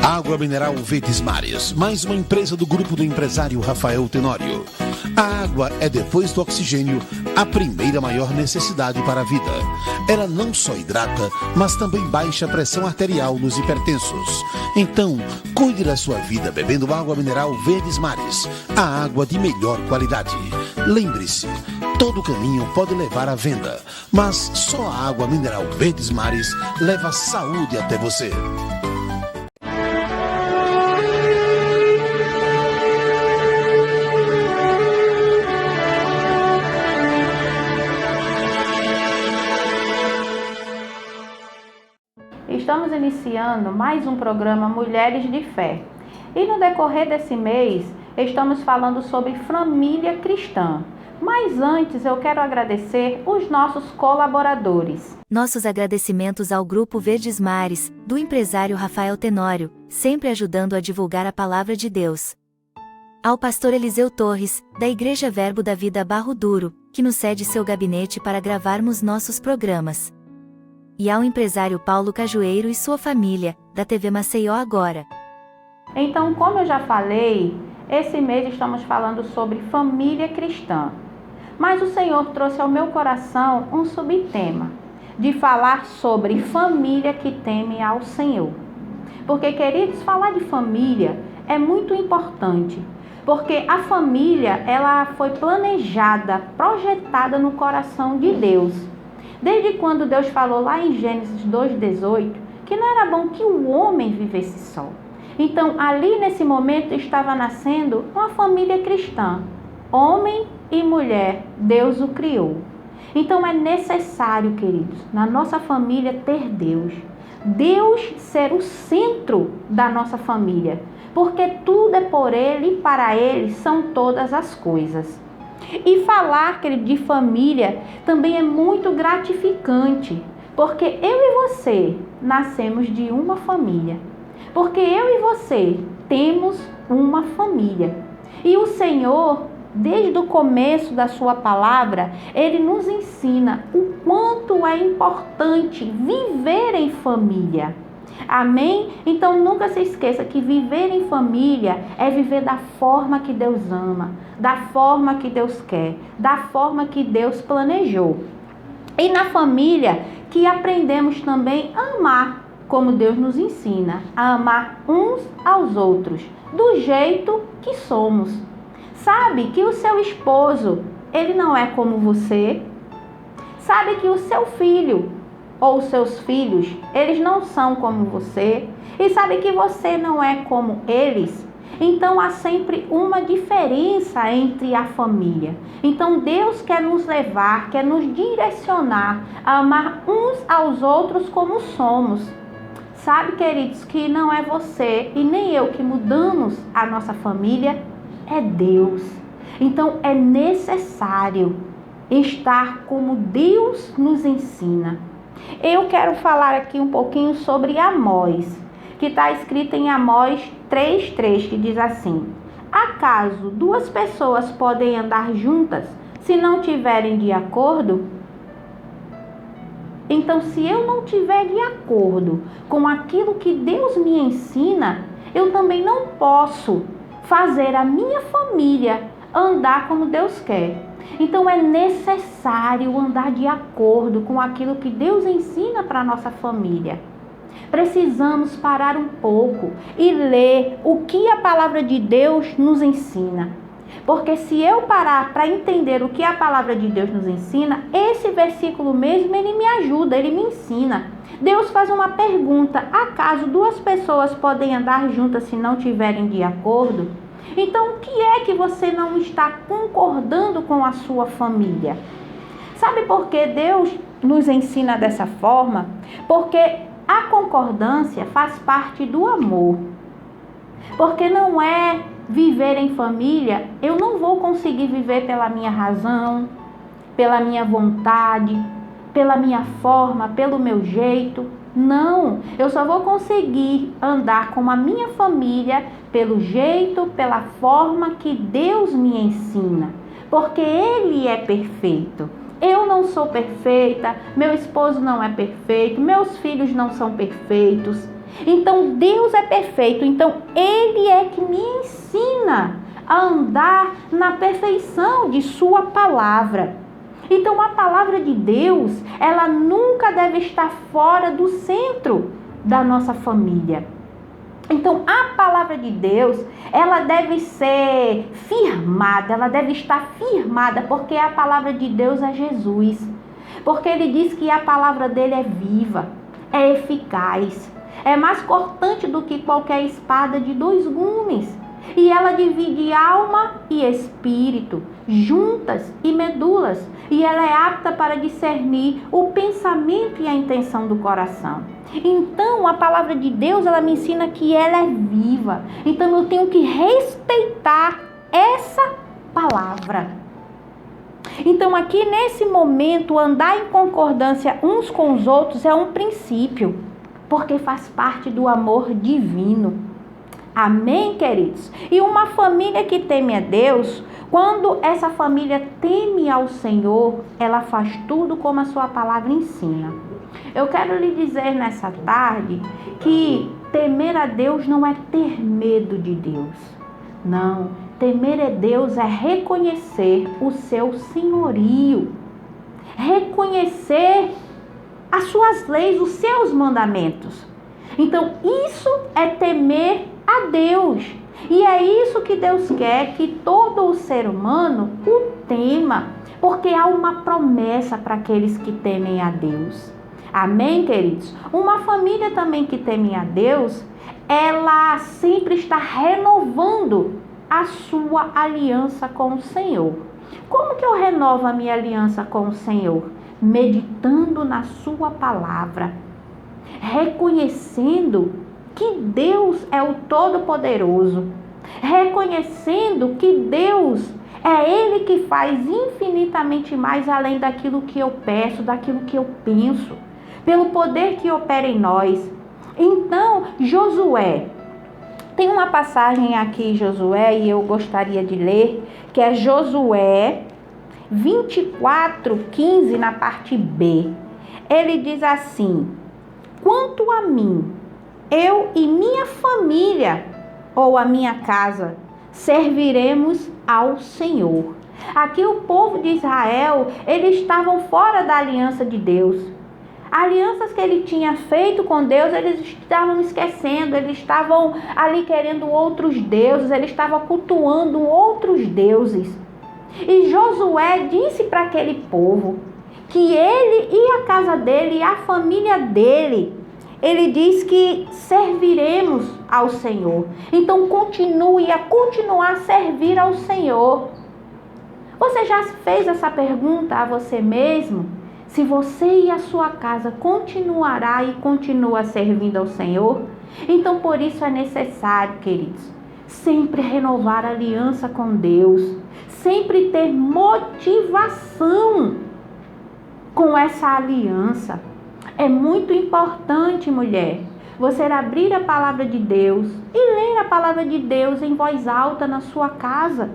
Água mineral Verdes Mares, mais uma empresa do grupo do empresário Rafael Tenório. A água é, depois do oxigênio, a primeira maior necessidade para a vida. Ela não só hidrata, mas também baixa a pressão arterial nos hipertensos. Então, cuide da sua vida bebendo água mineral Verdes Mares, a água de melhor qualidade. Lembre-se, todo caminho pode levar à venda, mas só a água mineral Verdes Mares leva saúde até você. Estamos iniciando mais um programa Mulheres de Fé. E no decorrer desse mês, estamos falando sobre família cristã. Mas antes eu quero agradecer os nossos colaboradores. Nossos agradecimentos ao Grupo Verdes Mares, do empresário Rafael Tenório, sempre ajudando a divulgar a palavra de Deus. Ao pastor Eliseu Torres, da Igreja Verbo da Vida Barro Duro, que nos cede seu gabinete para gravarmos nossos programas. E ao empresário Paulo Cajueiro e sua família, da TV Maceió Agora. Então, como eu já falei, esse mês estamos falando sobre família cristã. Mas o Senhor trouxe ao meu coração um subtema, de falar sobre família que teme ao Senhor. Porque, queridos, falar de família é muito importante. Porque a família, ela foi planejada, projetada no coração de Deus. Desde quando Deus falou lá em Gênesis 2,18, que não era bom que o homem vivesse só. Então, ali nesse momento estava nascendo uma família cristã. Homem e mulher, Deus o criou. Então, é necessário, queridos, na nossa família ter Deus. Deus ser o centro da nossa família. Porque tudo é por Ele e para Ele são todas as coisas. E falar, querido, de família também é muito gratificante, porque eu e você nascemos de uma família, porque eu e você temos uma família. E o Senhor, desde o começo da sua palavra, Ele nos ensina o quanto é importante viver em família. Amém? Então nunca se esqueça que viver em família é viver da forma que Deus ama, da forma que Deus quer, da forma que Deus planejou. E na família que aprendemos também a amar, como Deus nos ensina, a amar uns aos outros, do jeito que somos. Sabe que o seu esposo, ele não é como você? Sabe que o seu filho ou seus filhos, eles não são como você, e sabe que você não é como eles? Então há sempre uma diferença entre a família. Então Deus quer nos levar, quer nos direcionar a amar uns aos outros como somos. Sabe, queridos, que não é você e nem eu que mudamos a nossa família, é Deus. Então é necessário estar como Deus nos ensina. Eu quero falar aqui um pouquinho sobre Amós, que está escrito em Amós 3,3, que diz assim: acaso duas pessoas podem andar juntas se não tiverem de acordo? Então, se eu não tiver de acordo com aquilo que Deus me ensina, eu também não posso fazer a minha família andar como Deus quer. Então é necessário andar de acordo com aquilo que Deus ensina para a nossa família. Precisamos parar um pouco e ler o que a palavra de Deus nos ensina. Porque se eu parar para entender o que a palavra de Deus nos ensina, esse versículo mesmo, ele me ajuda, ele me ensina. Deus faz uma pergunta: acaso duas pessoas podem andar juntas se não tiverem de acordo? Então, o que é que você não está concordando com a sua família? Sabe por que Deus nos ensina dessa forma? Porque a concordância faz parte do amor. Porque não é viver em família, eu não vou conseguir viver pela minha razão, pela minha vontade, pela minha forma, pelo meu jeito. Não, eu só vou conseguir andar com a minha família pelo jeito, pela forma que Deus me ensina, porque Ele é perfeito. Eu não sou perfeita, meu esposo não é perfeito, meus filhos não são perfeitos. Então Deus é perfeito, então Ele é que me ensina a andar na perfeição de sua palavra. Então a palavra de Deus, ela nunca deve estar fora do centro da nossa família. Então a palavra de Deus, ela deve ser firmada, ela deve estar firmada, porque a palavra de Deus é Jesus. Porque Ele diz que a palavra dele é viva, é eficaz, é mais cortante do que qualquer espada de 2 gumes. E ela divide alma e espírito, juntas e medulas. E ela é apta para discernir o pensamento e a intenção do coração. Então, a palavra de Deus, ela me ensina que ela é viva. Então, eu tenho que respeitar essa palavra. Então, aqui nesse momento, andar em concordância uns com os outros é um princípio, porque faz parte do amor divino. Amém, queridos? E uma família que teme a Deus, quando essa família teme ao Senhor, ela faz tudo como a sua palavra ensina. Eu quero lhe dizer nessa tarde que temer a Deus não é ter medo de Deus. Não, temer a Deus é reconhecer o seu senhorio, reconhecer as suas leis, os seus mandamentos. Então, isso é temer a Deus. E é isso que Deus quer, que todo o ser humano o tema, porque há uma promessa para aqueles que temem a Deus. Amém, queridos? Uma família também que teme a Deus, ela sempre está renovando a sua aliança com o Senhor. Como que eu renovo a minha aliança com o Senhor? Meditando na sua palavra, reconhecendo que Deus é o Todo-Poderoso, reconhecendo que Deus é Ele que faz infinitamente mais além daquilo que eu peço, daquilo que eu penso, pelo poder que opera em nós. Então, Josué, tem uma passagem aqui em Josué e eu gostaria de ler, que é Josué 24:15 na parte B. Ele diz assim: quanto a mim, eu e minha família, ou a minha casa, serviremos ao Senhor. Aqui o povo de Israel, eles estavam fora da aliança de Deus. Alianças que ele tinha feito com Deus, eles estavam esquecendo, eles estavam ali querendo outros deuses, eles estavam cultuando outros deuses. E Josué disse para aquele povo que ele e a casa dele e a família dele, ele diz que serviremos ao Senhor. Então continue a continuar a servir ao Senhor. Você já fez essa pergunta a você mesmo? Se você e a sua casa continuará e continua servindo ao Senhor? Então por isso é necessário, queridos, sempre renovar a aliança com Deus. Sempre ter motivação com essa aliança. É muito importante, mulher, você abrir a palavra de Deus e ler a palavra de Deus em voz alta na sua casa,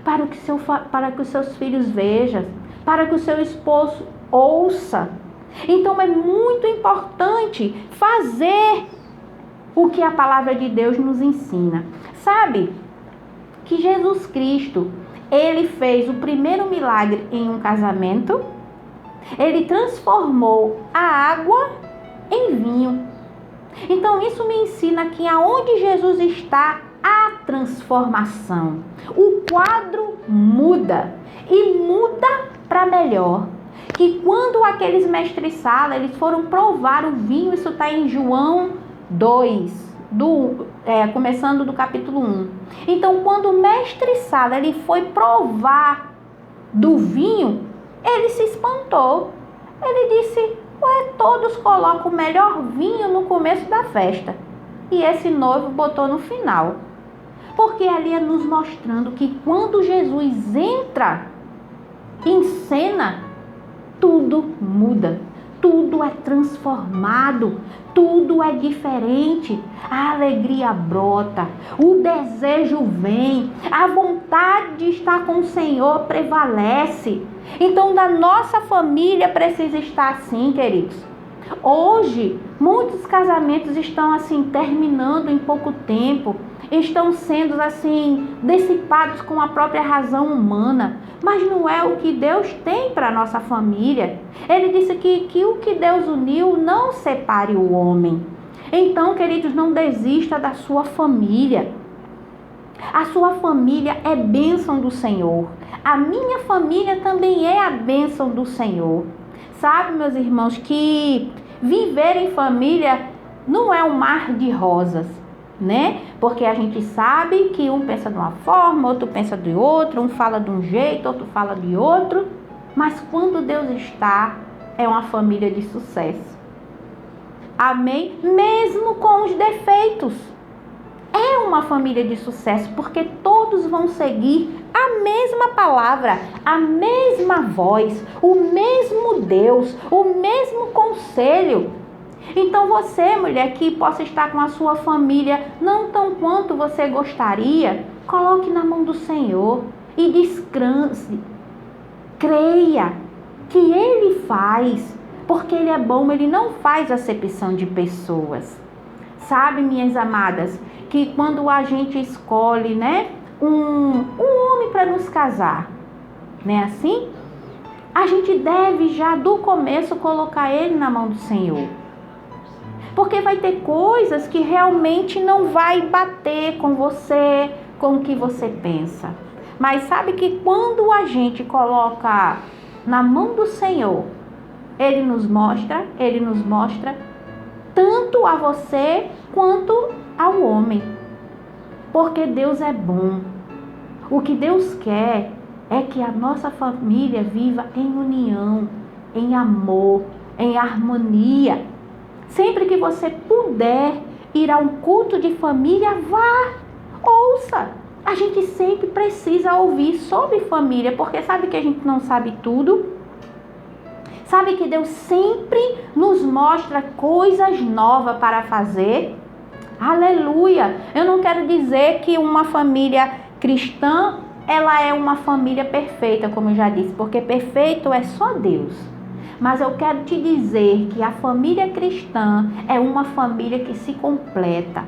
para que os seus filhos vejam, para que o seu esposo ouça. Então é muito importante fazer o que a palavra de Deus nos ensina. Sabe que Jesus Cristo, ele fez o primeiro milagre em um casamento. Ele transformou a água em vinho. Então isso me ensina que aonde Jesus está, há transformação. O quadro muda e muda para melhor. Que quando aqueles mestres-sala, eles foram provar o vinho, isso está em João 2, começando do capítulo 1. Então quando o mestre-sala ele foi provar do vinho, ele se espantou. Ele disse: todos colocam o melhor vinho no começo da festa e esse noivo botou no final. Porque ali é nos mostrando que quando Jesus entra em cena, tudo muda, tudo é transformado, tudo é diferente. A alegria brota, o desejo vem, a vontade de estar com o Senhor prevalece. Então, da nossa família precisa estar assim, queridos. Hoje, muitos casamentos estão assim terminando em pouco tempo, estão sendo assim dissipados com a própria razão humana, mas não é o que Deus tem para a nossa família. Ele disse que o que Deus uniu não separe o homem. Então, queridos, não desista da sua família. A sua família é bênção do Senhor. A minha família também é a bênção do Senhor. Sabe, meus irmãos, que viver em família não é um mar de rosas, né? Porque a gente sabe que um pensa de uma forma, outro pensa de outra, um fala de um jeito, outro fala de outro. Mas quando Deus está, é uma família de sucesso. Amém? Mesmo com os defeitos. É uma família de sucesso, porque todos vão seguir a mesma palavra, a mesma voz, o mesmo Deus, o mesmo conselho. Então você, mulher, que possa estar com a sua família não tão quanto você gostaria, coloque na mão do Senhor e descanse. Creia que Ele faz, porque Ele é bom, Ele não faz acepção de pessoas. Sabe, minhas amadas, que quando a gente escolhe, né, um homem para nos casar, né, assim, a gente deve já do começo colocar ele na mão do Senhor. Porque vai ter coisas que realmente não vai bater com você, com o que você pensa. Mas sabe que quando a gente coloca na mão do Senhor, Ele nos mostra tanto a você quanto ao homem. Porque Deus é bom. O que Deus quer é que a nossa família viva em união, em amor, em harmonia. Sempre que você puder ir a um culto de família, vá, ouça. A gente sempre precisa ouvir sobre família, porque sabe que a gente não sabe tudo? Sabe que Deus sempre nos mostra coisas novas para fazer? Aleluia! Eu não quero dizer que uma família cristã, ela é uma família perfeita, como eu já disse, porque perfeito é só Deus. Mas eu quero te dizer que a família cristã é uma família que se completa.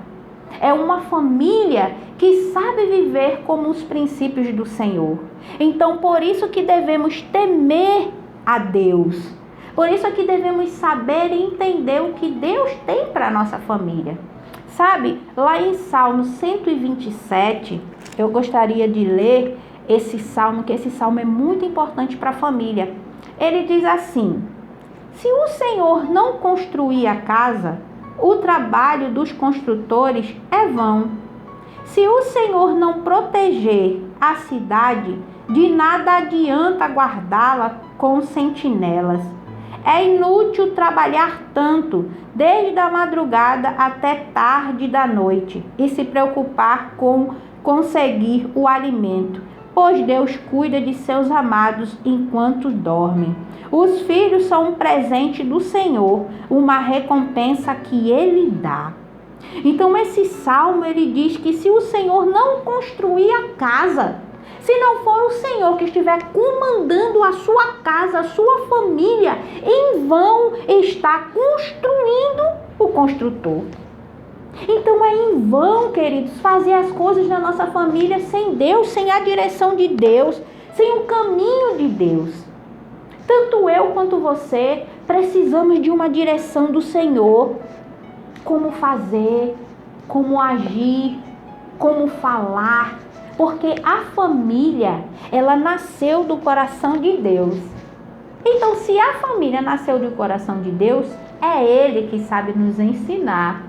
É uma família que sabe viver como os princípios do Senhor. Então, por isso que devemos temer a Deus. Por isso que devemos saber e entender o que Deus tem para a nossa família. Sabe, lá em Salmo 127, eu gostaria de ler esse salmo, que esse salmo é muito importante para a família. Ele diz assim: se o Senhor não construir a casa, o trabalho dos construtores é vão. Se o Senhor não proteger a cidade, de nada adianta guardá-la com sentinelas. É inútil trabalhar tanto, desde a madrugada até tarde da noite, e se preocupar com conseguir o alimento, pois Deus cuida de seus amados enquanto dormem. Os filhos são um presente do Senhor, uma recompensa que Ele dá. Então esse salmo, ele diz que se o Senhor não construir a casa, se não for o Senhor que estiver comandando a sua casa, a sua família, em vão está construindo o construtor. Então é em vão, queridos, fazer as coisas na nossa família sem Deus, sem a direção de Deus, sem o caminho de Deus. Tanto eu quanto você precisamos de uma direção do Senhor. Como fazer, como agir, como falar. Porque a família, ela nasceu do coração de Deus. Então, se a família nasceu do coração de Deus, é Ele que sabe nos ensinar.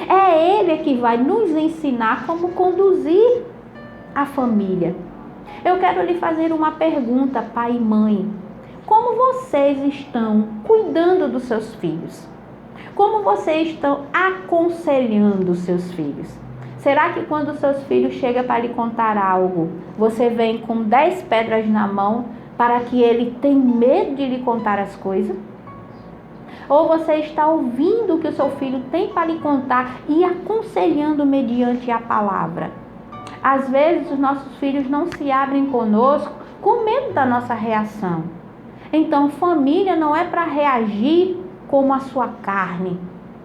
É Ele que vai nos ensinar como conduzir a família. Eu quero lhe fazer uma pergunta, pai e mãe. Como vocês estão cuidando dos seus filhos? Como vocês estão aconselhando os seus filhos? Será que quando os seus filhos chegam para lhe contar algo, você vem com 10 pedras na mão para que ele tenha medo de lhe contar as coisas? Ou você está ouvindo o que o seu filho tem para lhe contar e aconselhando mediante a palavra? Às vezes os nossos filhos não se abrem conosco com medo da nossa reação. Então família não é para reagir como a sua carne,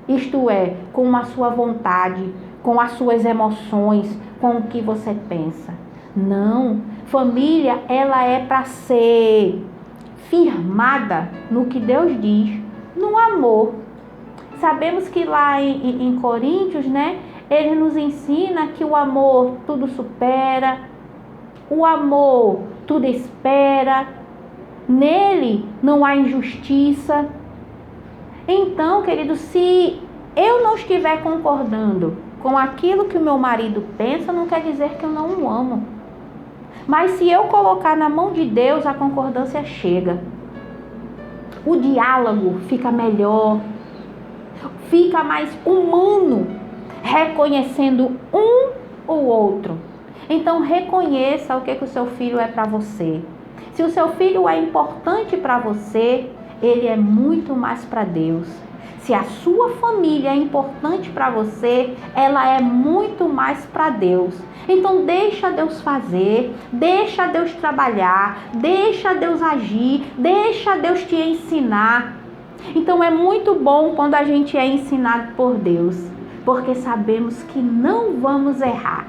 isto é, com a sua vontade, com as suas emoções, com o que você pensa. Não, família, ela é para ser firmada no que Deus diz, no amor. Sabemos que lá em Coríntios, né, ele nos ensina que o amor tudo supera, o amor tudo espera, nele não há injustiça. Então, querido, se eu não estiver concordando com aquilo que o meu marido pensa, não quer dizer que eu não o amo. Mas se eu colocar na mão de Deus, a concordância chega. O diálogo fica melhor, fica mais humano, reconhecendo um ou outro. Então reconheça o que o seu filho é para você. Se o seu filho é importante para você, ele é muito mais para Deus. Se a sua família é importante para você, ela é muito mais para Deus. Então deixa Deus fazer, deixa Deus trabalhar, deixa Deus agir, deixa Deus te ensinar. Então é muito bom quando a gente é ensinado por Deus, porque sabemos que não vamos errar.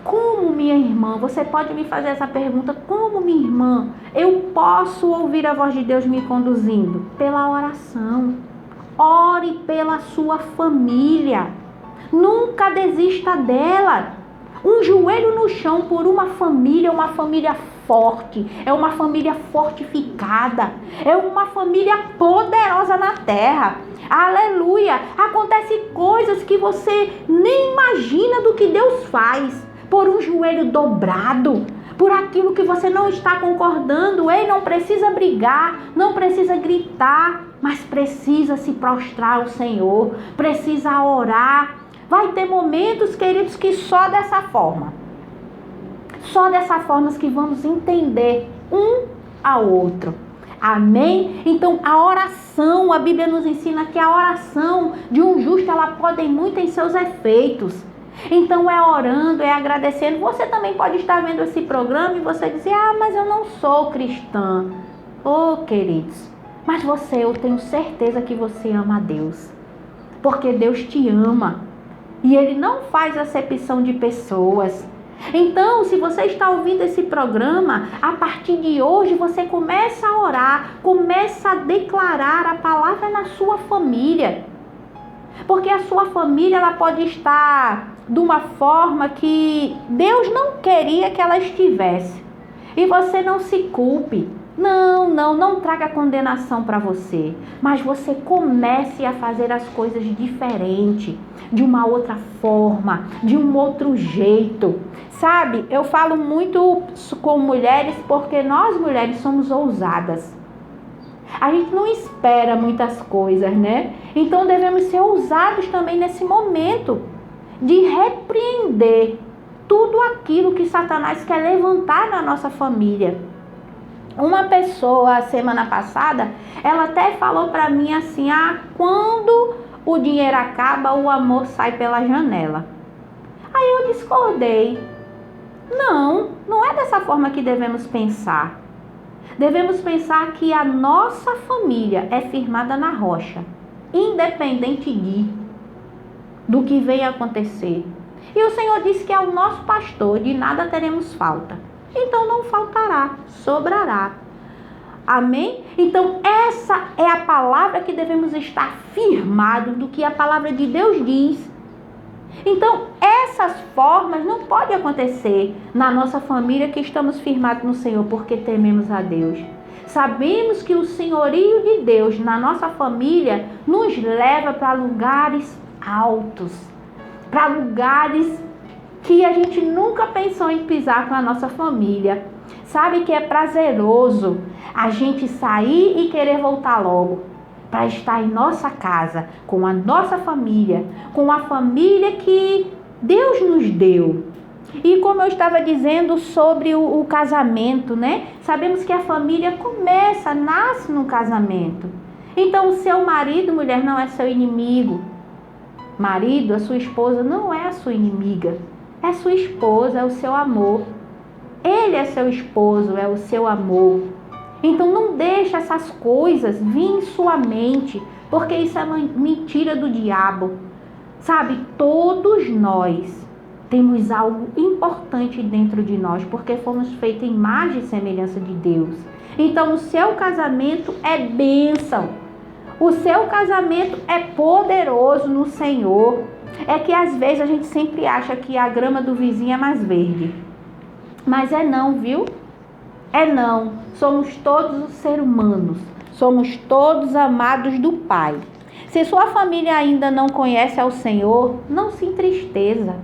Como, minha irmã, você pode me fazer essa pergunta, como, minha irmã, eu posso ouvir a voz de Deus me conduzindo? Pela oração. Ore pela sua família. Nunca desista dela. Um joelho no chão por uma família forte, é uma família fortificada, é uma família poderosa na terra. Aleluia! Acontecem coisas que você nem imagina do que Deus faz por um joelho dobrado, por aquilo que você não está concordando. Ei, não precisa brigar, não precisa gritar, mas precisa se prostrar ao Senhor, precisa orar. Vai ter momentos, queridos, que só dessa forma que vamos entender um ao outro. Amém? Então a oração, a Bíblia nos ensina que a oração de um justo, ela pode ir muito em seus efeitos. Então é orando, é agradecendo. Você também pode estar vendo esse programa e você dizer, mas eu não sou cristã. Queridos, mas eu tenho certeza que você ama a Deus, porque Deus te ama e Ele não faz acepção de pessoas. Então, se você está ouvindo esse programa, a partir de hoje você começa a orar, começa a declarar a palavra na sua família. Porque a sua família, ela pode estar de uma forma que Deus não queria que ela estivesse. E você não se culpe. Não traga condenação para você. Mas você comece a fazer as coisas diferente, de uma outra forma, de um outro jeito. Sabe, eu falo muito com mulheres porque nós mulheres somos ousadas. A gente não espera muitas coisas, né? Então devemos ser ousados também nesse momento de repreender tudo aquilo que Satanás quer levantar na nossa família. Uma pessoa, semana passada, ela até falou para mim assim, quando o dinheiro acaba, o amor sai pela janela. Aí eu discordei. Não é dessa forma que devemos pensar. Devemos pensar que a nossa família é firmada na rocha, independente do que venha acontecer. E o Senhor disse que é o nosso pastor, de nada teremos falta. Então não faltará, sobrará. Amém? Então essa é a palavra que devemos estar firmados do que a palavra de Deus diz. Então essas formas não podem acontecer na nossa família que estamos firmados no Senhor porque tememos a Deus. Sabemos que o senhorio de Deus na nossa família nos leva para lugares altos, para lugares que a gente nunca pensou em pisar com a nossa família. Sabe que é prazeroso a gente sair e querer voltar logo para estar em nossa casa, com a nossa família, com a família que Deus nos deu. E como eu estava dizendo sobre o casamento, né? Sabemos que a família nasce no casamento. Então o seu marido, mulher, não é seu inimigo. Marido, a sua esposa não é a sua inimiga. É sua esposa, é o seu amor. Ele é seu esposo, é o seu amor. Então não deixe essas coisas vir em sua mente, porque isso é uma mentira do diabo. Sabe, todos nós temos algo importante dentro de nós, porque fomos feitos em imagem e semelhança de Deus. Então o seu casamento é bênção. O seu casamento é poderoso no Senhor. É que às vezes a gente sempre acha que a grama do vizinho é mais verde. Mas é não, viu? É não. Somos todos os seres humanos. Somos todos amados do Pai. Se sua família ainda não conhece ao Senhor, não se entristeça.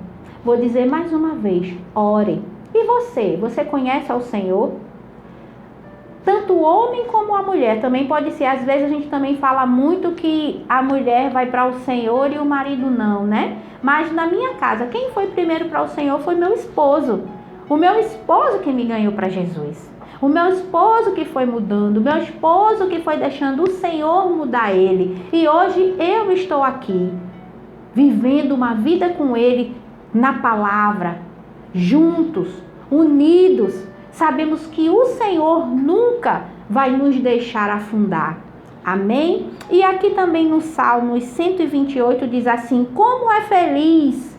Vou dizer mais uma vez, ore. E você? Você conhece ao Senhor? Tanto o homem como a mulher também pode ser. Às vezes a gente também fala muito que a mulher vai para o Senhor e o marido não, né? Mas na minha casa, quem foi primeiro para o Senhor foi meu esposo. O meu esposo que me ganhou para Jesus. O meu esposo que foi mudando. O meu esposo que foi deixando o Senhor mudar ele. E hoje eu estou aqui, vivendo uma vida com ele na palavra, juntos, unidos. Sabemos que o Senhor nunca vai nos deixar afundar. Amém? E aqui também no Salmos 128 diz assim: como é feliz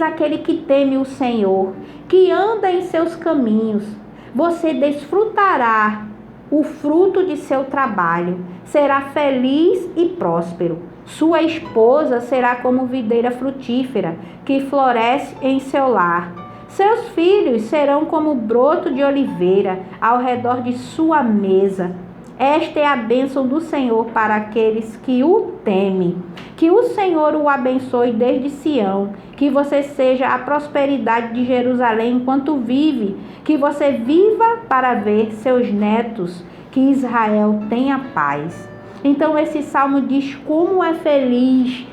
aquele que teme o Senhor, que anda em seus caminhos. Você desfrutará o fruto de seu trabalho, será feliz e próspero. Sua esposa será como videira frutífera, que floresce em seu lar. Seus filhos serão como broto de oliveira ao redor de sua mesa. Esta é a bênção do Senhor para aqueles que o temem. Que o Senhor o abençoe desde Sião. Que você seja a prosperidade de Jerusalém enquanto vive. Que você viva para ver seus netos. Que Israel tenha paz. Então esse salmo diz como é feliz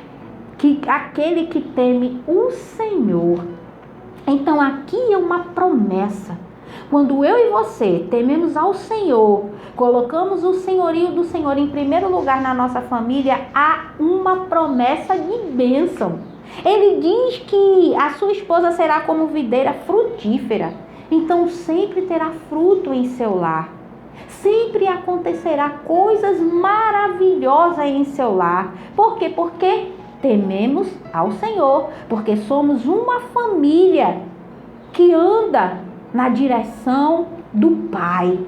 que aquele que teme o Senhor. Então aqui é uma promessa. Quando eu e você tememos ao Senhor, colocamos o senhorio do Senhor em primeiro lugar na nossa família, há uma promessa de bênção. Ele diz que a sua esposa será como videira frutífera. Então sempre terá fruto em seu lar. Sempre acontecerá coisas maravilhosas em seu lar. Por quê? Porque tememos ao Senhor, porque somos uma família que anda na direção do Pai.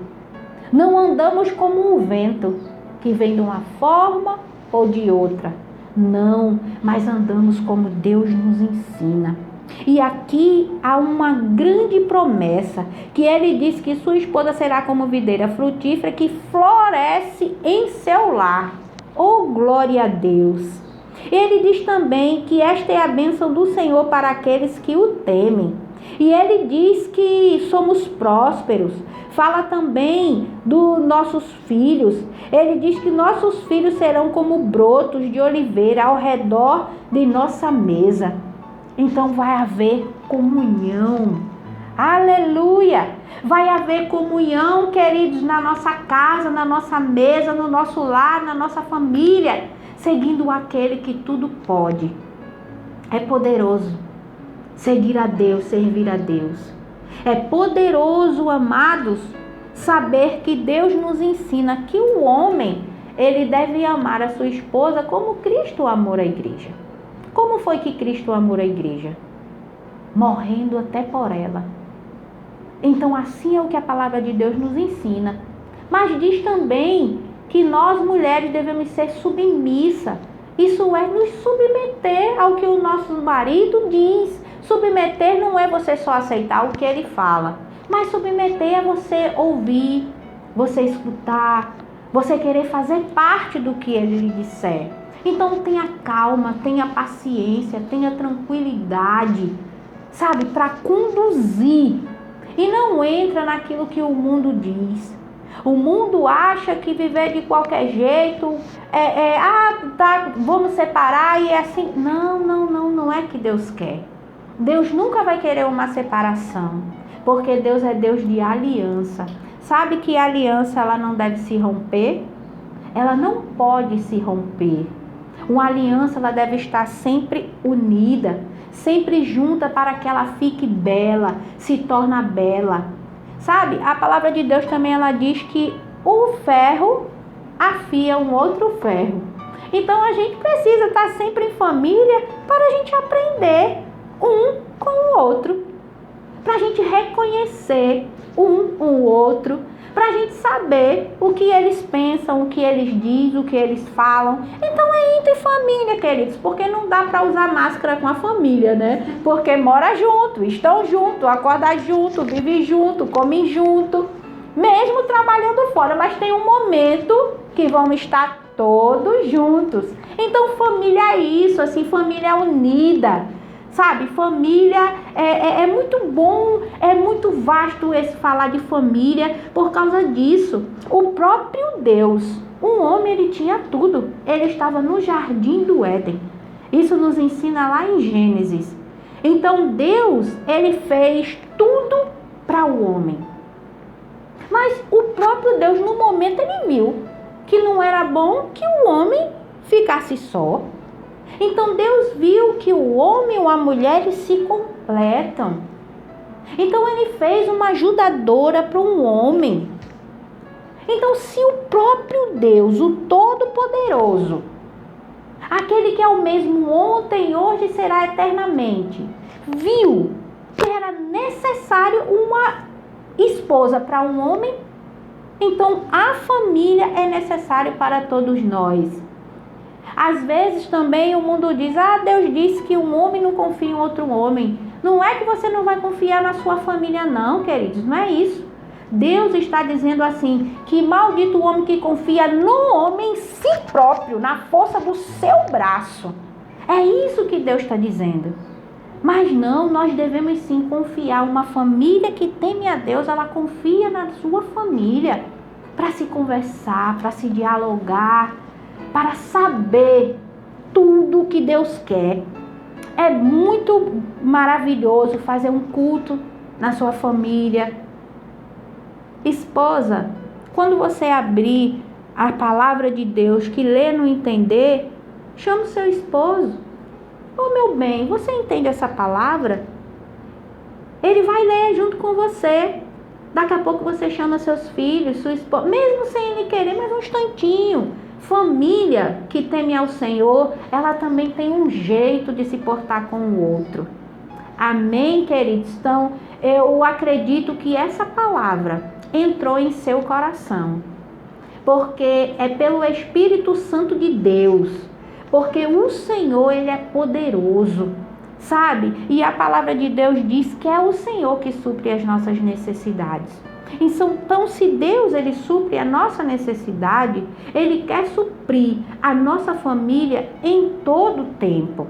Não andamos como um vento que vem de uma forma ou de outra. Não, mas andamos como Deus nos ensina. E aqui há uma grande promessa, que ele diz que sua esposa será como videira frutífera que floresce em seu lar. Oh, glória a Deus! Ele diz também que esta é a bênção do Senhor para aqueles que o temem. E ele diz que somos prósperos. Fala também dos nossos filhos. Ele diz que nossos filhos serão como brotos de oliveira ao redor de nossa mesa. Então vai haver comunhão. Aleluia! Vai haver comunhão, queridos, na nossa casa, na nossa mesa, no nosso lar, na nossa família, seguindo aquele que tudo pode. É poderoso seguir a Deus, servir a Deus. É poderoso, amados, saber que Deus nos ensina que o homem, ele deve amar a sua esposa como Cristo amou a igreja. Como foi que Cristo amou a igreja? Morrendo até por ela. Então assim é o que a palavra de Deus nos ensina. Mas diz também que nós mulheres devemos ser submissas. Isso é nos submeter ao que o nosso marido diz. Submeter não é você só aceitar o que ele fala, mas submeter é você ouvir, você escutar, você querer fazer parte do que ele lhe disser. Então tenha calma, tenha paciência, tenha tranquilidade, sabe, para conduzir. E não entra naquilo que o mundo diz. O mundo acha que viver de qualquer jeito vamos separar e é assim. Não é que Deus quer. Deus nunca vai querer uma separação, porque Deus é Deus de aliança. Sabe que a aliança ela não deve se romper? Ela não pode se romper. Uma aliança ela deve estar sempre unida, sempre junta para que ela fique bela, se torne bela. Sabe, a palavra de Deus também ela diz que o ferro afia um outro ferro. Então a gente precisa estar sempre em família para a gente aprender um com o outro, para a gente reconhecer o outro, para a gente saber o que eles pensam, o que eles dizem, o que eles falam. Então é entre família, queridos, porque não dá para usar máscara com a família, né? Porque mora junto, estão junto, acordam junto, vivem junto, comem junto, mesmo trabalhando fora, mas tem um momento que vão estar todos juntos. Então família é isso, assim, família unida. Sabe, família é muito bom, é muito vasto esse falar de família por causa disso. O próprio Deus, um homem, ele tinha tudo. Ele estava no jardim do Éden. Isso nos ensina lá em Gênesis. Então Deus, ele fez tudo para o homem. Mas o próprio Deus, no momento, ele viu que não era bom que o homem ficasse só. Então Deus viu que o homem ou a mulher eles se completam. Então ele fez uma ajudadora para um homem. Então se o próprio Deus, o Todo-Poderoso, aquele que é o mesmo ontem, hoje e será eternamente, viu que era necessário uma esposa para um homem, então a família é necessária para todos nós. Às vezes também o mundo diz, Deus disse que um homem não confia em outro homem. Não é que você não vai confiar na sua família não, queridos, não é isso. Deus está dizendo assim, que maldito o homem que confia no homem em si próprio, na força do seu braço. É isso que Deus está dizendo. Mas não, nós devemos sim confiar. Uma família que teme a Deus, ela confia na sua família para se conversar, para se dialogar, para saber tudo o que Deus quer. É muito maravilhoso fazer um culto na sua família. Esposa, quando você abrir a palavra de Deus, que lê não entender, chama o seu esposo. Meu bem, você entende essa palavra? Ele vai ler junto com você. Daqui a pouco você chama seus filhos, sua esposa, mesmo sem ele querer, mas um instantinho. Família que teme ao Senhor, ela também tem um jeito de se portar com o outro. Amém, queridos? Então, eu acredito que essa palavra entrou em seu coração, porque é pelo Espírito Santo de Deus, porque o Senhor, ele é poderoso, sabe? E a palavra de Deus diz que é o Senhor que supre as nossas necessidades. Então, se Deus ele supre a nossa necessidade, Ele quer suprir a nossa família em todo o tempo.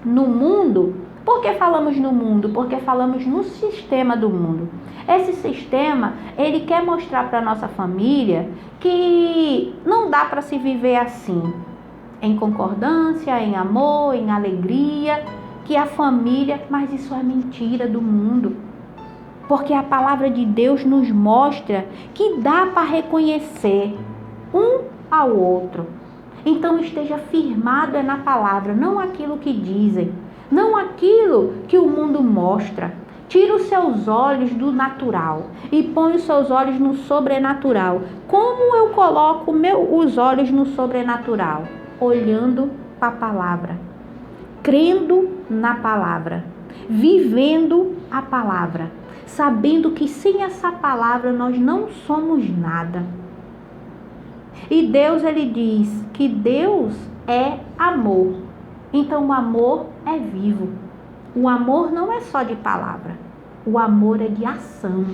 No mundo, por que falamos no mundo? Porque falamos no sistema do mundo. Esse sistema, ele quer mostrar para a nossa família que não dá para se viver assim, em concordância, em amor, em alegria, que a família, mas isso é mentira do mundo. Porque a palavra de Deus nos mostra que dá para reconhecer um ao outro. Então esteja firmado na palavra, não aquilo que dizem, não aquilo que o mundo mostra. Tira os seus olhos do natural e põe os seus olhos no sobrenatural. Como eu coloco os olhos no sobrenatural? Olhando para a palavra, crendo na palavra, vivendo a palavra, sabendo que sem essa palavra nós não somos nada. E Deus, ele diz que Deus é amor. Então o amor é vivo. O amor não é só de palavra. O amor é de ação.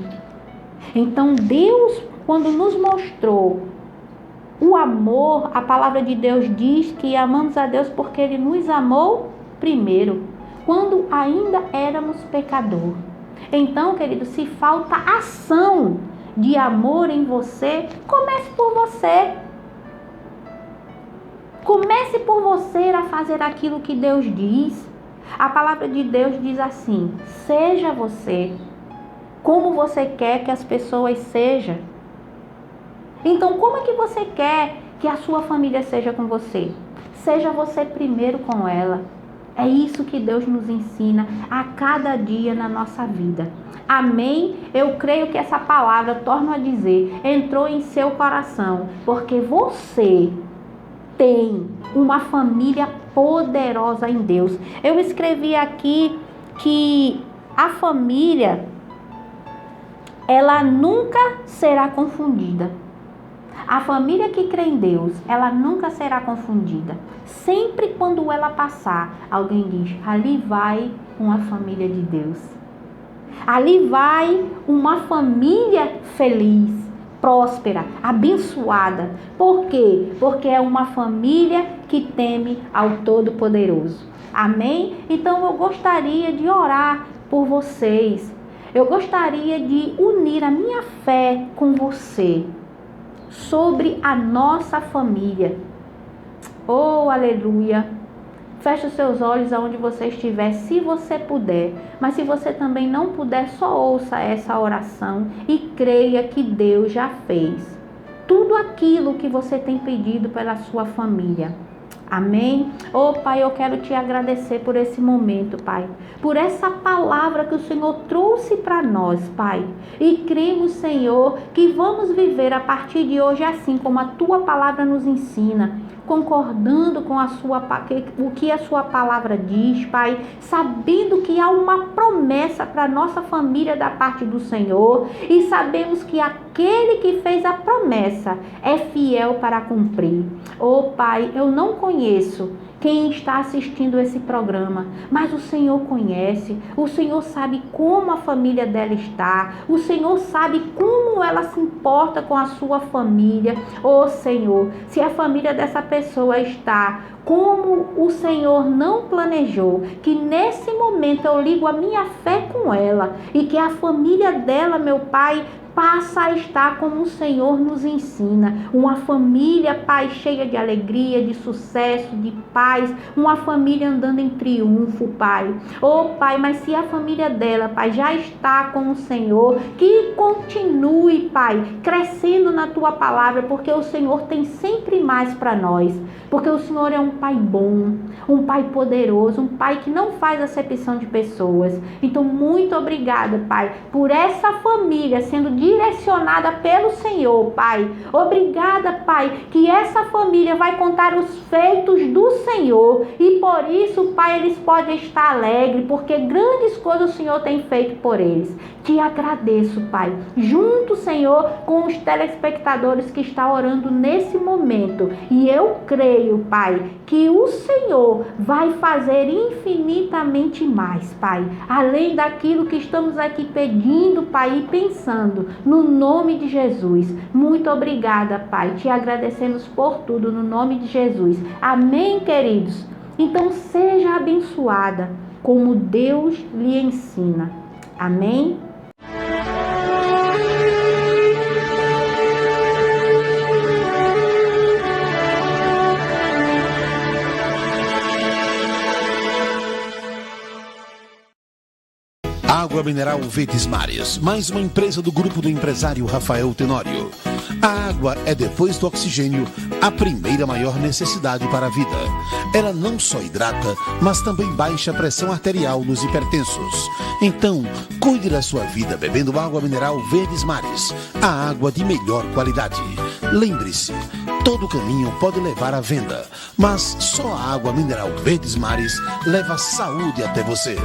Então Deus, quando nos mostrou o amor, a palavra de Deus diz que amamos a Deus porque Ele nos amou primeiro, quando ainda éramos pecadores. Então, querido, se falta ação de amor em você, comece por você. Comece por você a fazer aquilo que Deus diz. A palavra de Deus diz assim: seja você como você quer que as pessoas sejam. Então, como é que você quer que a sua família seja com você? Seja você primeiro com ela. É isso que Deus nos ensina a cada dia na nossa vida. Amém? Eu creio que essa palavra, torno a dizer, entrou em seu coração, porque você tem uma família poderosa em Deus. Eu escrevi aqui que a família, ela nunca será confundida. A família que crê em Deus, ela nunca será confundida. Sempre quando ela passar, alguém diz, ali vai uma família de Deus. Ali vai uma família feliz, próspera, abençoada. Por quê? Porque é uma família que teme ao Todo-Poderoso. Amém? Então eu gostaria de orar por vocês. Eu gostaria de unir a minha fé com você sobre a nossa família. Oh, aleluia! Feche os seus olhos aonde você estiver, se você puder. Mas se você também não puder, só ouça essa oração e creia que Deus já fez tudo aquilo que você tem pedido pela sua família. Amém? Oh, Pai, eu quero te agradecer por esse momento, Pai. Por essa palavra que o Senhor trouxe para nós, Pai. E cremos, Senhor, que vamos viver a partir de hoje assim como a Tua palavra nos ensina. Concordando com o que a sua palavra diz, Pai, sabendo que há uma promessa para nossa família da parte do Senhor e sabemos que aquele que fez a promessa é fiel para cumprir. Oh, Pai, eu não conheço quem está assistindo esse programa, mas o Senhor conhece, o Senhor sabe como a família dela está, o Senhor sabe como ela se importa com a sua família. Oh, Senhor, se a família dessa pessoa está como o Senhor não planejou, que nesse momento eu ligo a minha fé com ela e que a família dela, meu Pai, passa a estar como o Senhor nos ensina. Uma família, Pai, cheia de alegria, de sucesso, de paz. Uma família andando em triunfo, Pai. Oh, Pai, mas se a família dela, Pai, já está com o Senhor, que continue, Pai, crescendo na Tua palavra, porque o Senhor tem sempre mais para nós. Porque o Senhor é um Pai bom, um Pai poderoso, um Pai que não faz acepção de pessoas. Então, muito obrigada, Pai, por essa família sendo direcionada pelo Senhor, Pai. Obrigada, Pai, que essa família vai contar os feitos do Senhor e por isso, Pai, eles podem estar alegres, porque grandes coisas o Senhor tem feito por eles. Te agradeço, Pai, junto, Senhor, com os telespectadores que estão orando nesse momento. E eu creio, Pai, que o Senhor vai fazer infinitamente mais, Pai, além daquilo que estamos aqui pedindo, Pai, e pensando, no nome de Jesus. Muito obrigada, Pai, te agradecemos por tudo, no nome de Jesus. Amém, queridos? Então, seja abençoada como Deus lhe ensina. Amém? Água mineral Verdes Mares, mais uma empresa do grupo do empresário Rafael Tenório. A água é, depois do oxigênio, a primeira maior necessidade para a vida. Ela não só hidrata, mas também baixa a pressão arterial nos hipertensos. Então, cuide da sua vida bebendo água mineral Verdes Mares, a água de melhor qualidade. Lembre-se, todo caminho pode levar à venda, mas só a água mineral Verdes Mares leva saúde até você.